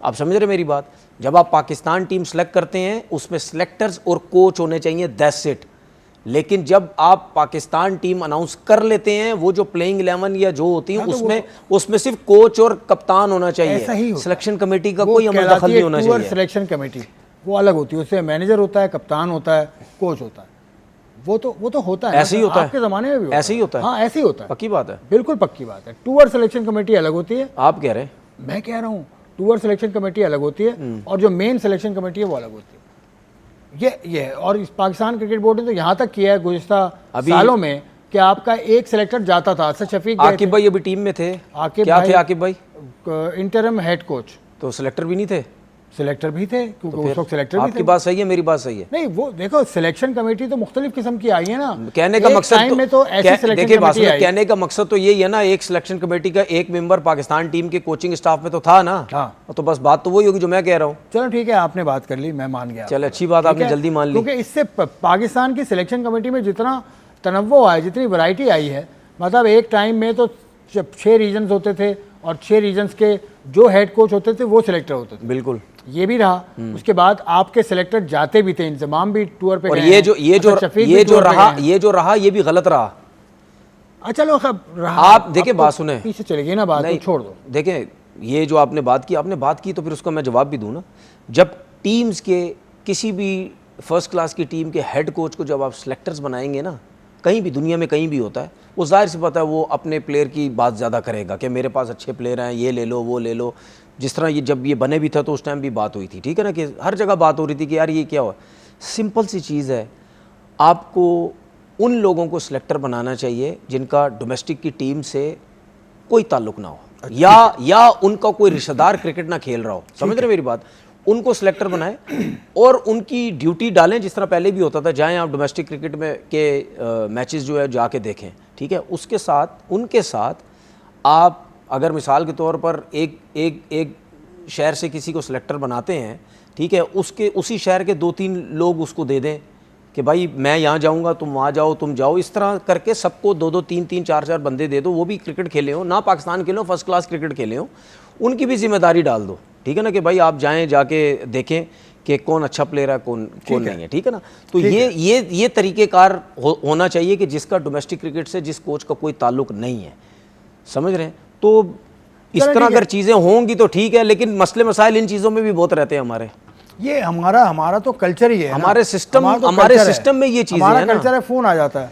आप समझ रहे मेरी बात? जब आप पाकिस्तान टीम सेलेक्ट करते हैं उसमें सिलेक्टर्स और कोच होने चाहिए, दैट्स इट। लेकिन जब आप पाकिस्तान टीम अनाउंस कर लेते हैं, वो जो प्लेइंग 11 या जो होती है उसमें सिर्फ कोच और कप्तान होना चाहिए, सिलेक्शन कमेटी का कोई अमल दखल नहीं होना चाहिए। सिलेक्शन कमेटी वो अलग होती है, उससे मैनेजर होता है, कप्तान होता है, कोच होता है, वो तो होता है, ऐसे ही होता है, आपके ज़माने में भी ऐसे ही होता है। हाँ, ऐसे ही होता है, पक्की बात है, बिल्कुल पक्की बात है। टूर सिलेक्शन कमेटी अलग होती है। आप कह रहे हैं, मैं कह रहा हूँ टूर सिलेक्शन कमेटी अलग होती है, और जो मेन सिलेक्शन कमेटी है वो अलग होती है। ये और इस पाकिस्तान क्रिकेट बोर्ड ने तो यहाँ तक किया है गुज़िश्ता सालों में कि आपका एक सिलेक्टर जाता था। असद शफीक आकिब भाई अभी टीम में थे, क्या थे आकिब भाई? Interim head coach. तो सिलेक्टर भी नहीं थे? सिलेक्टर भी थे, क्योंकि उस वक्त सिलेक्टर भी थे। आपकी बात सही है, मेरी बात सही है। नहीं, वो देखो सिलेक्शन कमेटी तो मुख्तलिफ किस्म की आई है ना, कहने का मकसद में तो ऐसी सिलेक्शन कमेटी आई। कहने का मकसद तो यही है ना, एक सिलेक्शन कमेटी का एक मेंबर पाकिस्तान टीम के कोचिंग स्टाफ में तो था ना। हाँ, तो बस बात तो वही होगी जो मैं कह रहा हूँ। चलो ठीक है, आपने बात कर ली, मैं मान गया। चलो अच्छी बात, आपने जल्दी मान ली, क्योंकि इससे पाकिस्तान की सिलेक्शन कमेटी में जितना तनव्वो आया, जितनी वैरायटी आई है, मतलब एक टाइम में तो 6 रीजन्स होते थे, और 6 रीजन्स के जो हेड कोच होते थे वो सिलेक्टर होते थे। बिल्कुल, ये भी रहा। उसके बाद आपके सिलेक्टर जाते भी थे, इंतजाम भी टूर पे, और ये जो रहा ये भी गलत रहा। चलो रहा। आप देखिए, बात सुने, पीछे चले गई ना बात, तो छोड़ दो। देखें, ये जो आपने बात की तो फिर उसका मैं जवाब भी दूँ ना। जब टीम्स के किसी भी फर्स्ट क्लास की टीम के हेड कोच को जब आप सेलेक्टर्स बनाएंगे ना, कहीं भी दुनिया में कहीं भी होता है, वो जाहिर सी बात है वो अपने प्लेयर की बात ज़्यादा करेगा कि मेरे पास अच्छे प्लेयर हैं, ये ले लो वो ले लो। जिस तरह ये जब ये बने भी था तो उस टाइम भी बात हुई थी, ठीक है ना, कि हर जगह बात हो रही थी कि यार ये क्या हुआ। सिंपल सी चीज़ है, आपको उन लोगों को सिलेक्टर बनाना चाहिए जिनका डोमेस्टिक की टीम से कोई ताल्लुक ना हो, या उनका कोई रिश्तेदार क्रिकेट ना खेल रहा हो, समझ रहे मेरी बात। उनको सिलेक्टर बनाए और उनकी ड्यूटी डालें, जिस तरह पहले भी होता था, जाएं आप डोमेस्टिक क्रिकेट में के मैचेस जो है जाके देखें, ठीक है। उसके साथ उनके साथ आप अगर मिसाल के तौर पर एक शहर से किसी को सिलेक्टर बनाते हैं, ठीक है, उसी शहर के 2-3 लोग उसको दे दें कि भाई मैं यहाँ जाऊँगा, तुम वहाँ जाओ, तुम जाओ, इस तरह करके सबको 2-2 3-3 4-4 बंदे दे दो, वो भी क्रिकेट खेले हो ना, पाकिस्तान खेले हो, फर्स्ट क्लास क्रिकेट खेले हो, उनकी भी जिम्मेदारी डाल दो, ठीक है ना, कि भाई आप जाएं जाके देखें कि कौन अच्छा प्लेयर है, कौन नहीं है, ठीक है ना। तो ये तरीक़ेकार होना चाहिए कि जिसका डोमेस्टिक क्रिकेट से जिस कोच का कोई ताल्लुक नहीं है, समझ रहे हैं। तो इस तरह अगर चीज़ें होंगी तो ठीक है, लेकिन मसले मसाइल इन चीज़ों में भी बहुत रहते हैं हमारे। ये हमारा तो कल्चर ही है, हमारे सिस्टम में ये चीज़ें हैं ना। कल्चर है, फोन आ जाता है,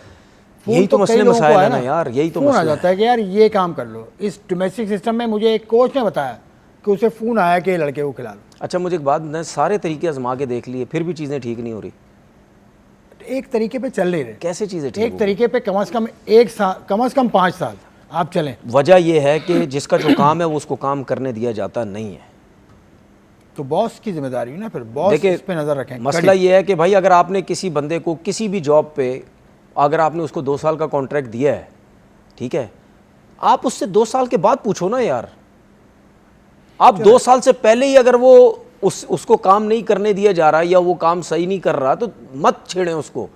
यही तो मसले मसाइल है ना यार, यही तो फोन आ जाता है कि यार ये काम कर लो। इस डोमेस्टिक सिस्टम में मुझे एक कोच ने बताया कि उसे फोन आया कि लड़के को खिला लो। अच्छा मुझे एक बात बताएं, सारे तरीके आजमा के देख लिए फिर भी चीज़ें ठीक नहीं हो रही, एक तरीके पे चल नहीं रहे। कैसे चीज़ें ठीक? एक तरीके पे कम से कम 5 साल आप चलें। वजह यह है कि जिसका जो काम है वो उसको काम करने दिया जाता नहीं है। तो बॉस की जिम्मेदारी है ना, फिर बॉस इस पे नज़र रखें। मसला ये है कि भाई अगर आपने किसी बंदे को किसी भी जॉब पे अगर आपने उसको 2 साल का कॉन्ट्रैक्ट दिया है, ठीक है, आप उससे 2 साल के बाद पूछो ना यार। आप 2 साल से पहले ही अगर वो उसको काम नहीं करने दिया जा रहा है या वो काम सही नहीं कर रहा तो मत छेड़ें उसको।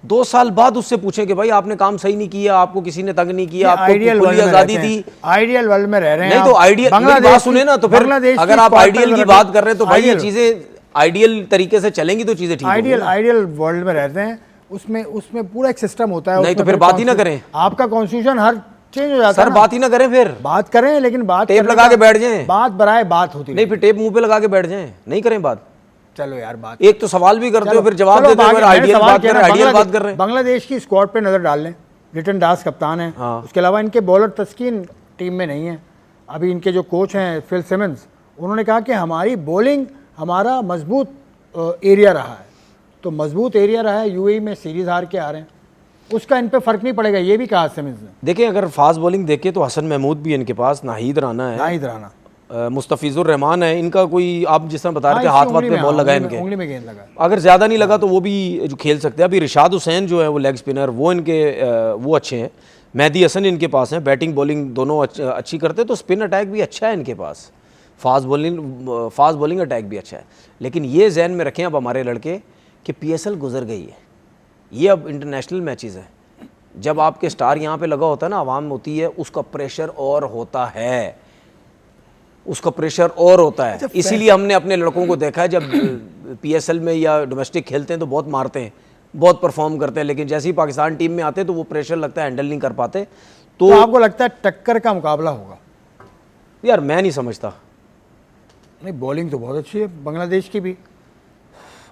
2 साल बाद उससे पूछें कि भाई आपने काम सही नहीं किया, आपको किसी ने तंग नहीं किया, आपको पूरी आज़ादी दी। आइडियल वर्ल्ड में रह रहे हैं। नहीं तो आइडियल बात सुने ना, तो फिर अगर आप आइडियल की बात कर रहे हैं तो भाई ये चीज़ें आइडियल तरीके से चलेंगी तो चीज़ें ठीक होंगी। आइडियल वर्ल्ड में रहते हैं, उसमें पूरा एक सिस्टम होता है। नहीं तो फिर बात ही ना करें। आपका कॉन्स्टिट्यूशन हर चेंज हो जाता है। सर बात ही ना करें, फिर बात करें, लेकिन बात टेप लगा के बैठ जाएं, बात बराए बात होती नहीं, फिर टेप मुंह पे लगा के बैठ जाएं, नहीं करें बात। चलो यार बात, एक तो सवाल भी करते हो फिर जवाब देते हो, आइडियल बात कर रहे हैं। बांग्लादेश की स्क्वाड पे नजर डाल लें, लिटन दास कप्तान है, उसके अलावा इनके बॉलर तस्कीन टीम में नहीं है। अभी इनके जो कोच हैं फिल सिमंस, उन्होंने कहा कि हमारी बॉलिंग हमारा मजबूत एरिया रहा है, तो मजबूत एरिया रहा है, यूएई में सीरीज हार के आ रहे हैं, उसका इन पे फर्क नहीं पड़ेगा, ये भी कहा सिमंस ने। देखिए अगर फास्ट बॉलिंग देखें तो हसन महमूद भी इनके पास, नाहिद राना है, मुस्तफिजुर रहमान है, इनका कोई आप जिस तरह बता रहे थे हाथ पे बॉल लगा इनके, उंगली में गेंद लगा, अगर ज़्यादा नहीं लगा तो वो भी जो खेल सकते हैं। अभी रिशाद हुसैन जो है वो लेग स्पिनर, वो इनके वो अच्छे हैं। मेहदी हसन इनके पास हैं, बैटिंग बॉलिंग दोनों अच्छी करते हैं, तो स्पिन अटैक भी अच्छा है इनके पास, फास्ट बॉलिंग अटैक भी अच्छा है। लेकिन ये जहन में रखें अब हमारे लड़के कि PSL गुजर गई है, ये अब इंटरनेशनल मैचेस हैं। जब आपके स्टार यहाँ पे लगा होता है ना, आवाम होती है, उसका प्रेशर और होता है, अच्छा, इसीलिए हमने अपने लड़कों को देखा है जब PSL में या डोमेस्टिक खेलते हैं तो बहुत मारते हैं, बहुत परफॉर्म करते हैं, लेकिन जैसे ही पाकिस्तान टीम में आते हैं तो वो प्रेशर लगता है, हैंडल नहीं कर पाते। तो आपको लगता है टक्कर का मुकाबला होगा? यार मैं नहीं समझता। नहीं, बॉलिंग तो बहुत अच्छी है बांग्लादेश की भी।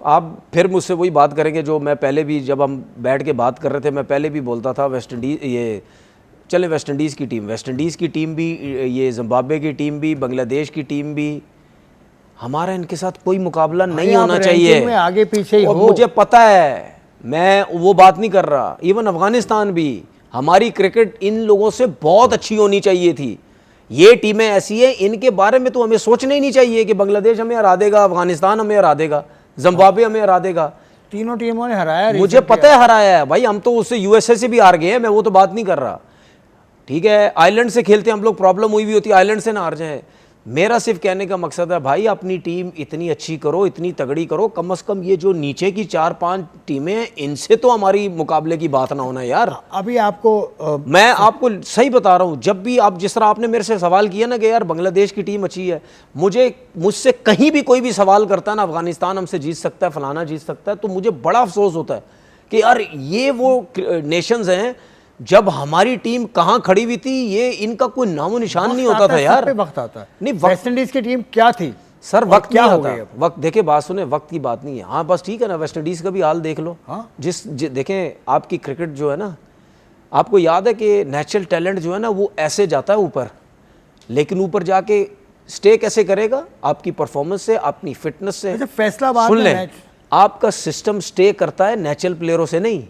आप फिर मुझसे वही बात करेंगे जो मैं पहले भी, जब हम बैठ के बात कर रहे थे, मैं पहले भी बोलता था, वेस्ट इंडीज़ की टीम भी, ये जिम्बाब्वे की टीम भी, बांग्लादेश की टीम भी, हमारा इनके साथ कोई मुकाबला नहीं होना चाहिए। में आगे पीछे ही हो। मुझे पता है, मैं वो बात नहीं कर रहा। इवन अफगानिस्तान भी, हमारी क्रिकेट इन लोगों से बहुत अच्छी होनी चाहिए थी। ये टीमें ऐसी हैं, इनके बारे में तो हमें सोचना ही नहीं चाहिए कि बांग्लादेश हमें हरा देगा, अफगानिस्तान हमें हरा देगा, जिम्बाब्वे हमें हरा देगा। तीनों टीमों ने हराया, मुझे पता है हराया है भाई, हम तो उससे USA से भी हार गए हैं, मैं वो तो बात नहीं कर रहा। ठीक है, आइलैंड से खेलते हैं हम लोग, प्रॉब्लम हुई भी होती है, आइलैंड से ना हार जाए। मेरा सिर्फ कहने का मकसद है भाई, अपनी टीम इतनी अच्छी करो, इतनी तगड़ी करो, कम से कम ये जो नीचे की 4-5 टीमें हैं, इनसे तो हमारी मुकाबले की बात ना होना यार। अभी आपको मैं आपको सही बता रहा हूँ, जब भी आप जिस तरह आपने मेरे से सवाल किया ना कि यार बांग्लादेश की टीम अच्छी है, मुझसे कहीं भी कोई भी सवाल करता है ना, अफगानिस्तान हमसे जीत सकता है, फलाना जीत सकता है, तो मुझे बड़ा अफसोस होता है कि यार ये वो नेशंस हैं जब हमारी टीम कहाँ खड़ी हुई थी ये इनका कोई नामो निशान नहीं होता था यार। सब पे वक्त आता है। नहीं, वेस्ट इंडीज की टीम क्या थी सर, और वक्त क्या नहीं हो होता। गई अब? वक्त देखे, बात सुने, वक्त की बात नहीं है। हाँ बस ठीक है ना, वेस्ट इंडीज का भी हाल देख लो। हाँ? देखें आपकी क्रिकेट जो है ना, आपको याद है कि नेचुरल टैलेंट जो है ना वो ऐसे जाता है ऊपर, लेकिन ऊपर जाके स्टे कैसे करेगा? आपकी परफॉर्मेंस से, अपनी फिटनेस से। अच्छा, फैसलाबाद सुन में लें, मैच आपका सिस्टम स्टे करता है नेचुरल प्लेयरों से नहीं।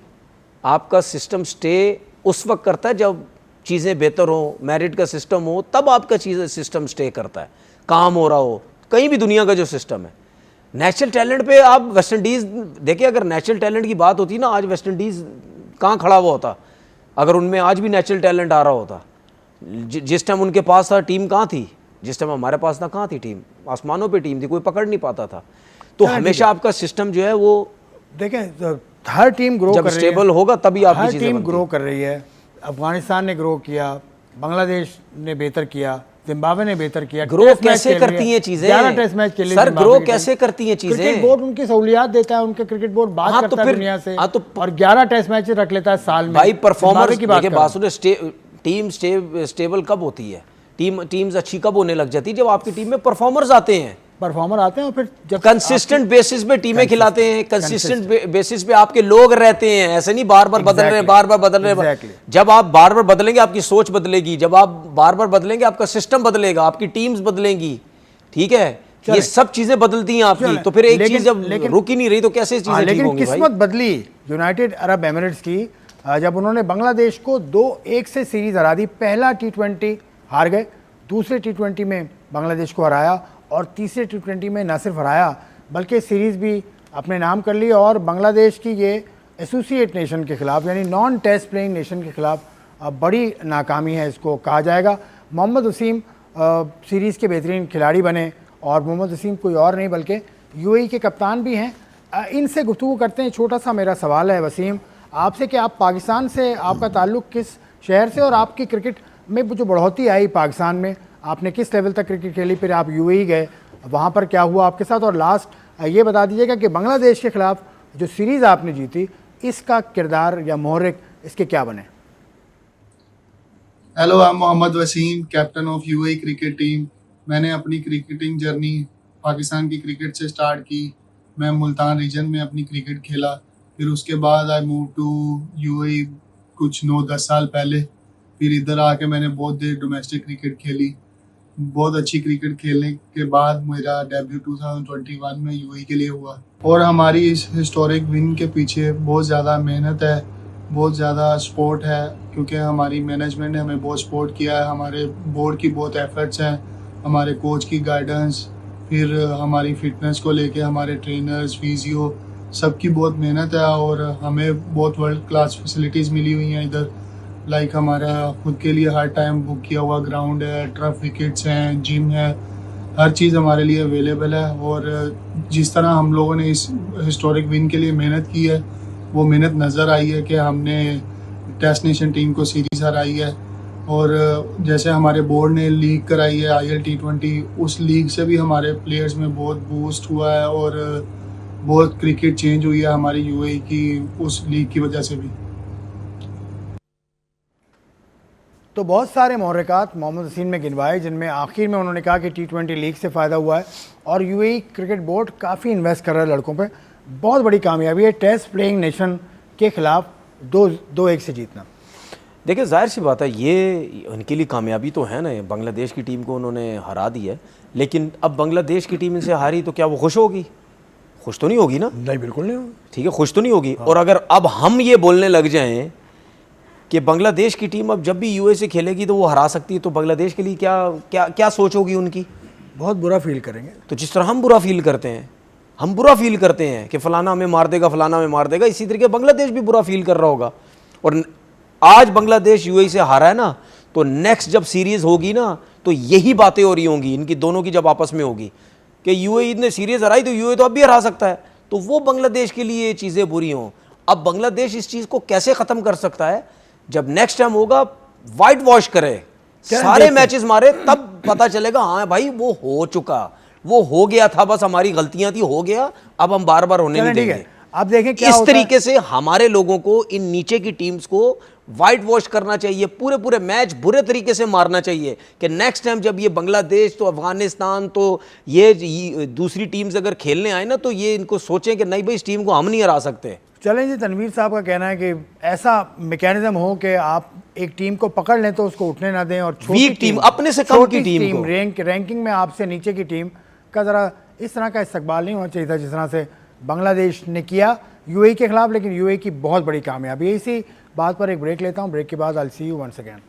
आपका सिस्टम स्टे उस वक्त करता है जब चीज़ें बेहतर हो, मेरिट का सिस्टम हो, तब आपका चीज़ सिस्टम स्टे करता है, काम हो रहा हो। कहीं भी दुनिया का जो सिस्टम है, नेचुरल टैलेंट पे आप वेस्ट इंडीज़ देखिए, अगर नेचुरल टैलेंट की बात होती ना, आज वेस्ट इंडीज़ कहाँ खड़ा हुआ होता अगर उनमें आज भी नेचुरल टैलेंट आ रहा होता। जिस टाइम उनके पास था टीम कहाँ थी, जिस टाइम हमारे पास था कहाँ थी टीम? आसमानों पे टीम थी, कोई पकड़ नहीं पाता था। तो हमेशा आपका सिस्टम जो है वो देखें, हर टीम ग्रो कर जब रही है, स्टेबल होगा तभी आपकी हर चीज़ें टीम बनती ग्रो हैं। कर रही है। अफगानिस्तान ने ग्रो किया, बांग्लादेश ने बेहतर किया, जिम्बाब्वे ने बेहतर किया। ग्रो टेस्ट मैच कैसे खेल रही करती है, हैं चीजें 11 टेस्ट मैच खेले सर? जिम्बाब्वे ग्रो की टीम। कैसे करती हैं क्रिकेट चीजें? बोर्ड उनकी सहूलियात देता है, उनके क्रिकेट बोर्ड बात हाँ, तो करता है फिर- दुनिया से, हाँ, तो- और 11 टेस्ट मैच रख लेता है साल में। भाई परफॉर्मर जिम्बाब्वे की बात देखिए, कर बात सुने, टीम स्टेबल कब होती है? टीम्स अच्छी कब होने लग जाती है? जब आपकी टीम में परफॉर्मर्स आते हैं, परफॉर्मर आते हैं, और फिर जब कंसिस्टेंट बेसिस पे टीमें खिलाते हैं, कंसिस्टेंट बेसिस पे आपके लोग रहते हैं। ऐसे नहीं बार बार बदल रहे हैं, बार बार बदल रहे हैं। Exactly. जब आप बार बार बदलेंगे आपकी सोच बदलेगी, जब आप बार बार बदलेंगे आपका सिस्टम बदलेगा, आपकी टीम्स बदलेंगी। ठीक है, ये सब चीजें बदलती हैं आपकी। तो फिर एक चीज जब रुक ही नहीं रही तो कैसे चीजें ठीक लेकिन होंगी भाई? किस्मत बदली यूनाइटेड अरब एमिरेट्स की, जब उन्होंने बांग्लादेश को 2-1 से सीरीज हरा दी। पहला T20 हार गए, दूसरे T20 में बांग्लादेश को हराया, और तीसरे T20 में न सिर्फ हराया बल्कि सीरीज़ भी अपने नाम कर ली। और बांग्लादेश की ये एसोसिएट नेशन के ख़िलाफ़, यानी नॉन टेस्ट प्लेइंग नेशन के ख़िलाफ़ बड़ी नाकामी है, इसको कहा जाएगा। मोहम्मद वसीम सीरीज़ के बेहतरीन खिलाड़ी बने, और मोहम्मद वसीम कोई और नहीं बल्कि यूएई के कप्तान भी हैं। इनसे गुफ्तगू करते हैं। छोटा सा मेरा सवाल है वसीम आपसे कि आप पाकिस्तान से, आपका ताल्लुक़ किस शहर से, और आपकी क्रिकेट में जो बढ़ोतरी आई पाकिस्तान में, आपने किस लेवल तक क्रिकेट खेली, फिर आप यूएई गए, वहाँ पर क्या हुआ आपके साथ, और लास्ट ये बता दीजिएगा कि बांग्लादेश के ख़िलाफ़ जो सीरीज़ आपने जीती, इसका किरदार या मोहरिक इसके क्या बने? Hello, I am Mohammad Waseem, captain of UAE cricket team. मैंने अपनी क्रिकेटिंग जर्नी पाकिस्तान की क्रिकेट से स्टार्ट की। मैं मुल्तान रीजन में अपनी क्रिकेट खेला, फिर उसके बाद आई मूव टू यूएई कुछ 9-10 साल पहले। फिर इधर आके मैंने बहुत देर डोमेस्टिक क्रिकेट खेली। बहुत अच्छी क्रिकेट खेलने के बाद मेरा डेब्यू 2021 में यूएई के लिए हुआ। और हमारी इस हिस्टोरिक विन के पीछे बहुत ज़्यादा मेहनत है, बहुत ज़्यादा सपोर्ट है, क्योंकि हमारी मैनेजमेंट ने हमें बहुत सपोर्ट किया है। हमारे बोर्ड की बहुत एफर्ट्स हैं, हमारे कोच की गाइडेंस, फिर हमारी फिटनेस को लेके हमारे ट्रेनर्स, फिजियो, सबकी बहुत मेहनत है। और हमें बहुत वर्ल्ड क्लास फैसिलिटीज़ मिली हुई हैं इधर। लाइक हमारा खुद के लिए हर टाइम बुक किया हुआ ग्राउंड है, टर्फ विकेट्स हैं, जिम है, हर चीज़ हमारे लिए अवेलेबल है। और जिस तरह हम लोगों ने इस हिस्टोरिक विन के लिए मेहनत की है, वो मेहनत नज़र आई है कि हमने टेस्ट नेशन टीम को सीरीज़ हराई है। और जैसे हमारे बोर्ड ने लीग कराई है IL T20, उस लीग से भी हमारे प्लेयर्स में बहुत बूस्ट हुआ है, और बहुत क्रिकेट चेंज हुई है हमारी यूएई की उस लीग की वजह से भी। तो बहुत सारे महरक़ात मोहम्मद वसीम ने गिनवाए, जिनमें आखिर में उन्होंने कहा कि T20 लीग से फ़ायदा हुआ है, और यूएई क्रिकेट बोर्ड काफ़ी इन्वेस्ट कर रहा है लड़कों पे। बहुत बड़ी कामयाबी है टेस्ट प्लेइंग नेशन के ख़िलाफ़ 2-1 से जीतना। देखिए जाहिर सी बात है, ये उनके लिए कामयाबी तो है ना। बांग्लादेश की टीम को उन्होंने हरा दिया है, लेकिन अब बांग्लादेश की टीम इनसे हारी तो क्या वो खुश होगी? खुश तो नहीं होगी ना। नहीं, बिल्कुल नहीं होगी। ठीक है, खुश तो नहीं होगी। और अगर अब हम ये बोलने लग जाएं कि बांग्लादेश की टीम अब जब भी यूएई से खेलेगी तो वो हरा सकती है, तो बांग्लादेश के लिए क्या क्या क्या सोच होगी उनकी? बहुत बुरा फील करेंगे। तो जिस तरह हम बुरा फील करते हैं, हम बुरा फील करते हैं कि फ़लाना हमें मार देगा, फ़लाना हमें मार देगा, इसी तरीके बांग्लादेश भी बुरा फील कर रहा होगा। और आज बांग्लादेश यूएई से हारा है ना, तो नेक्स्ट जब सीरीज़ होगी ना, तो यही बातें हो रही होंगी इनकी दोनों की, जब आपस में होगी कि यूएई ने सीरीज़ हराई तो यूएई तो अब भी हरा सकता है। तो वो बांग्लादेश के लिए चीज़ें बुरी हों। अब बांग्लादेश इस चीज़ को कैसे ख़त्म कर सकता है? जब नेक्स्ट टाइम होगा वाइट वॉश करे, सारे मैचेस मारे, तब पता चलेगा हाँ भाई वो हो चुका, वो हो गया था, बस हमारी गलतियां थी, हो गया, अब हम बार बार होने नहीं देंगे। आप देखें क्या इस होता है। तरीके से हमारे लोगों को, इन नीचे की टीम्स को वाइट वॉश करना चाहिए, पूरे पूरे मैच बुरे तरीके से मारना चाहिए कि नेक्स्ट टाइम जब ये बांग्लादेश तो अफगानिस्तान तो ये दूसरी टीम्स अगर खेलने आए ना तो ये इनको सोचें कि नहीं भाई इस टीम को हम नहीं हरा सकते। चलें जी, तनवीर साहब का कहना है कि ऐसा मैकेनिज्म हो कि आप एक टीम को पकड़ लें तो उसको उठने ना दें और वीक टीम, अपने से कम की टीम को, रैंकिंग में आपसे नीचे की टीम का ज़रा इस तरह का इस्तकबाल नहीं होना चाहिए था जिस तरह से बांग्लादेश ने किया यूएई के खिलाफ। लेकिन यूएई की बहुत बड़ी कामयाबी है। इसी बात पर एक ब्रेक लेता हूँ, ब्रेक के बाद I will see you once again.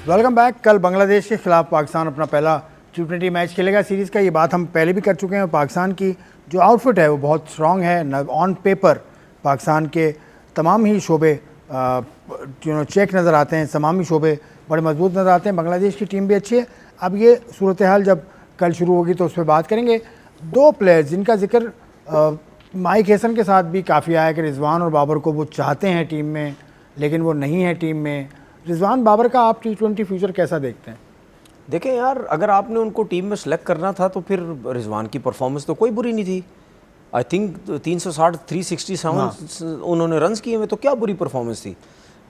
Welcome back. कल बांग्लादेश के खिलाफ पाकिस्तान अपना पहला T20 मैच खेलेगा सीरीज़ का। ये बात हम पहले भी कर चुके हैं। पाकिस्तान की जो आउटफिट है वो बहुत स्ट्रॉन्ग है। ऑन पेपर पाकिस्तान के तमाम ही शोबे चेक नज़र आते हैं, तमाम ही शोबे बड़े मजबूत नज़र आते हैं। बांग्लादेश की टीम भी अच्छी है। अब ये सूरत हाल जब कल शुरू होगी तो उस पर बात करेंगे। दो प्लेयर्स जिनका जिक्र माइक हैसन के साथ भी काफ़ी आया कि रिजवान और बाबर को वो चाहते हैं टीम में लेकिन वो नहीं है टीम में। रिजवान बाबर का आप T20 फ्यूचर कैसा देखते हैं? देखें यार, अगर आपने उनको टीम में सेलेक्ट करना था तो फिर रिजवान की परफॉर्मेंस तो कोई बुरी नहीं थी। आई थिंक 360 367 उन्होंने रन्स किए हुए, तो क्या बुरी परफॉर्मेंस थी।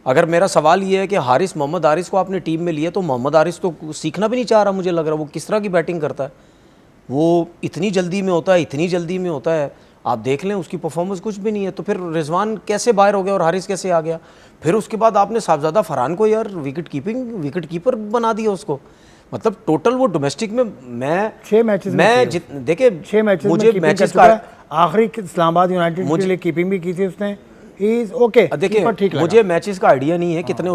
अगर मेरा सवाल ये है कि मोहम्मद हारिस को आपने टीम में लिया तो मोहम्मद हारिस तो सीखना भी नहीं चाह रहा, मुझे लग रहा है। वो किस तरह की बैटिंग करता है, वो इतनी जल्दी में होता है, इतनी जल्दी में होता है। आप देख लें उसकी परफॉर्मेंस कुछ भी नहीं है। तो फिर रिजवान कैसे बाहर हो गया और हारिस कैसे आ गया? फिर उसके बाद आपने साहबजादा फरहान को यार विकेट कीपर बना दिया उसको। मतलब टोटल वो डोमेस्टिक में मैं 6 मैचेस देखिए 6 मैचेस मुझे मैचेस का आखिरी इस्लामाबाद यूनाइटेड के लिए कीपिंग भी की थी उसने। ओके देखिए मुझे मैचेस का आइडिया नहीं है कितने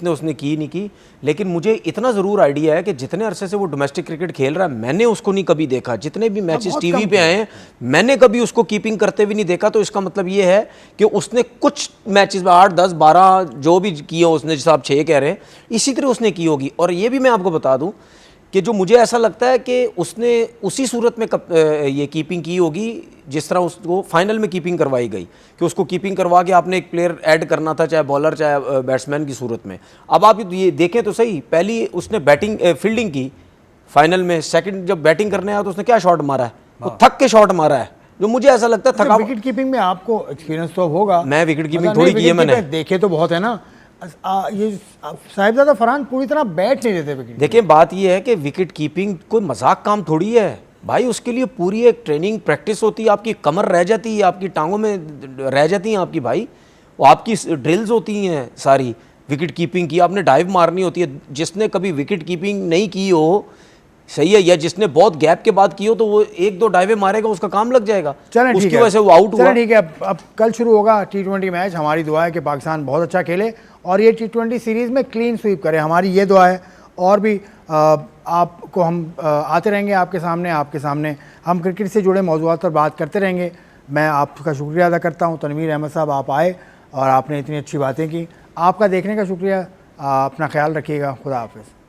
उसने की नहीं की, लेकिन मुझे इतना ज़रूर आइडिया है कि जितने अरसे से वो डोमेस्टिक क्रिकेट खेल रहा है मैंने उसको नहीं कभी देखा। जितने भी मैचेस टीवी पे आए हैं मैंने कभी उसको कीपिंग करते भी नहीं देखा। तो इसका मतलब ये है कि उसने कुछ मैचेस में 8 10 12 जो भी किए उसने, जैसे आप 6 कह रहे हैं, इसी तरह उसने की होगी। और ये भी मैं आपको बता दूँ कि जो मुझे ऐसा लगता है कि उसने उसी सूरत में ये कीपिंग की होगी जिस तरह उसको फाइनल में कीपिंग करवाई गई, कि उसको कीपिंग करवा के आपने एक प्लेयर ऐड करना था, चाहे बॉलर चाहे बैट्समैन की सूरत में। अब आप ये देखें तो सही, पहली उसने फील्डिंग की फाइनल में, सेकंड जब बैटिंग करने आया तो उसने क्या शॉट मारा है, वो थक के शॉट मारा है, जो मुझे ऐसा लगता है थका। विकेट कीपिंग में आपको एक्सपीरियंस तो होगा। मैं विकेट कीपिंग थोड़ी की है, मैंने देखे तो बहुत है ना। ये साहिबजादा फरहान पूरी तरह बैठ नहीं देते विकेट। देखिए बात ये है कि विकेट कीपिंग कोई मजाक काम थोड़ी है भाई, उसके लिए पूरी एक ट्रेनिंग प्रैक्टिस होती है। आपकी कमर रह जाती है, आपकी टांगों में रह जाती हैं आपकी भाई, वो आपकी ड्रिल्स होती हैं सारी विकेट कीपिंग की। आपने डाइव मारनी होती है। जिसने कभी विकेट कीपिंग नहीं की हो, सही है, या जिसने बहुत गैप के बाद की हो, तो वो 1-2 डाइवे मारेगा, उसका काम लग जाएगा। चलें उसकी वजह से वो आउट हुआ। ठीक है, अब कल शुरू होगा T20 मैच। हमारी दुआ है कि पाकिस्तान बहुत अच्छा खेले और ये T20 सीरीज़ में क्लीन स्वीप करे, हमारी ये दुआ है। और भी आपको हम आते रहेंगे आपके सामने हम क्रिकेट से जुड़े मौज़ूआत पर बात करते रहेंगे। मैं आपका शुक्रिया अदा करता हूँ तनवीर अहमद साहब, आप आए और आपने इतनी अच्छी बातें की। आपका देखने का शुक्रिया। अपना ख्याल रखिएगा। खुदा हाफिज़।